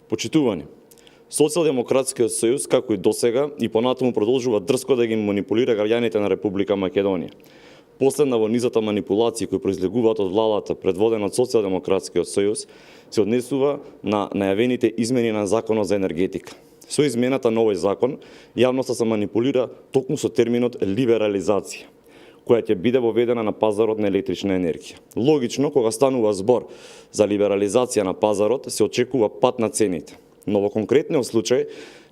Почитувани, Социјалдемократскиот сојуз, како и досега, и понатаму продолжува дрско да ги манипулира граѓаните на Република Македонија. Последна во низата манипулации кои произлегуваат од владата предводена од Социјалдемократскиот сојуз се однесува на најавените измени на Законот за енергетика. Со измената на овој закон, јавноста се манипулира токму со терминот либерализација, која ќе биде воведена на пазарот на електрична енергија. Логично, кога станува збор за либерализација на пазарот, се очекува пат на цените. Но во конкретниот случај,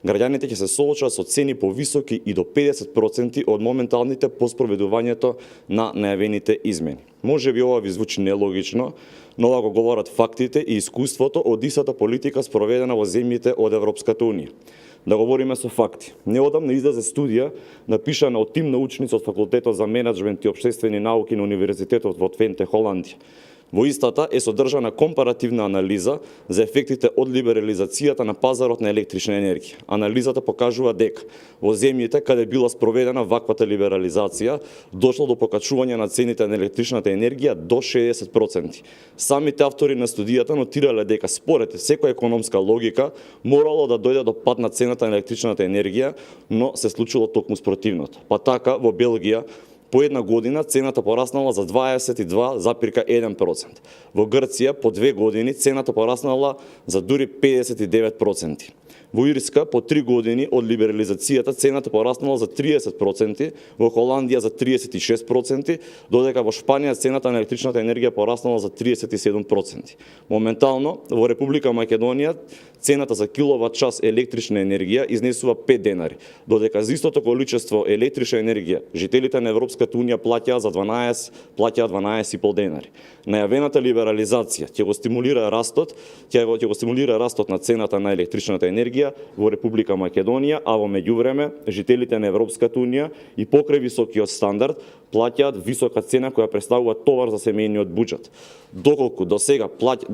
граѓаните ќе се соочат со цени повисоки и до 50% од моменталните по спроведувањето на најавените измени. Може би ова ви звучи нелогично, но ова го говорат фактите и искуството од истата политика спроведена во земјите од Европската Унија. Да говориме со факти. Неодамна излезе студија напишана од тим научници од Факултетот за менаџмент и општествени науки на Универзитетот во Твенте, Холандија. Во истата е содржана компаративна анализа за ефектите од либерализацијата на пазарот на електрична енергија. Анализата покажува дека во земјите каде била спроведена ваквата либерализација, дошло до покачување на цените на електричната енергија до 60%. Самите автори на студијата нотирале дека според секоја економска логика морало да дојде до пад на цената на електричната енергија, но се случило токму спротивното. Па така во Белгија по една година цената пораснала за 22,1%. Во Грција по 2 години цената пораснала за дури 59%. Во Ирска по 3 години од либерализацијата цената пораснала за 30%, во Холандија за 36%, додека во Шпанија цената на електричната енергија пораснала за 37%. Моментално во Република Македонија цената за киловат час електрична енергија изнесува 5 денари, додека за истото количество електрична енергија жителите на Европската Унија плаќаат 12,5 денари. Најавената либерализација ќе го стимулира растот на цената на електричната енергија во Република Македонија, а во меѓувреме жителите на Европската Унија и покрај високиот стандард плаќаат висока цена која представува товар за семејниот буџет. Доколку до сега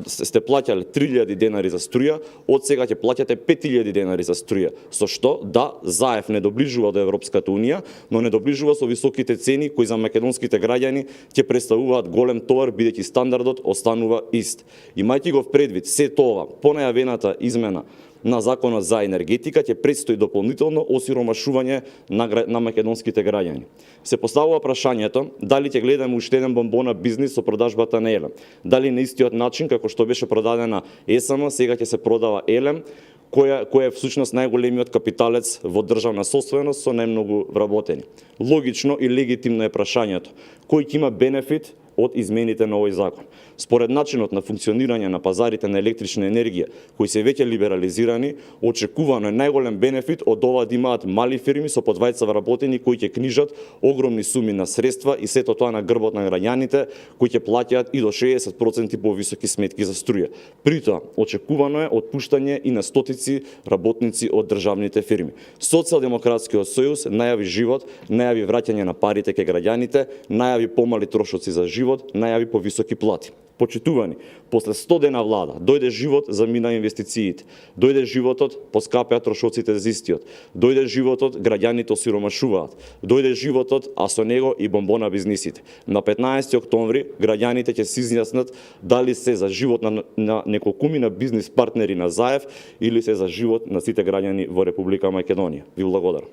сте плаќале 3000 денари за струја, од сега ќе плаќате 5000 денари за струја, со што да, Заев не доближува до Европската Унија, но не доближува со високите цени кои за македонските граѓани ќе представуваат голем товар бидејќи стандардот останува ист. Имајќи го предвид се тоа, по најавената измена на Законот за енергетика ќе предстои дополнително осиромашување на македонските граѓани. Се поставува прашањето дали ќе гледаме уште еден бомбона бизнис со продажбата на Елем. Дали на истиот начин како што беше продадена ЕСМ, сега ќе се продава Елем, која е всушност најголемиот капиталец во државна собственост со најмногу вработени. Логично и легитимно е прашањето кој ќе има бенефит од измените на овој закон. Според начинот на функционирање на пазарите на електрична енергија, кои се веќе либерализирани, очекувано е најголем бенефит од ова да имаат мали фирми со по 20 вработени кои ќе книжат огромни суми на средства и сето тоа на грбот на граѓаните кои ќе плаќаат и до 60% повисоки сметки за струја. Притоа, очекувано е отпуштање и на стотици работници од државните фирми. Социјалдемократскиот сојуз најави живот, најави враќање на парите кај граѓаните, најави помали трошоци за живот, најави повисоки плати. Почитувани, после 100 дена влада, дојде живот, замина инвестициите, дојде животот, поскапеа трошоците за истиот, дојде животот, граѓаните осиромашуваат, дојде животот, а со него и бомбона бизнисите. На 15 октомври граѓаните ќе се изјаснат дали се за живот на неколкумина бизнис партнери на Заев или се за живот на сите граѓани во Република Македонија. Ви благодарам.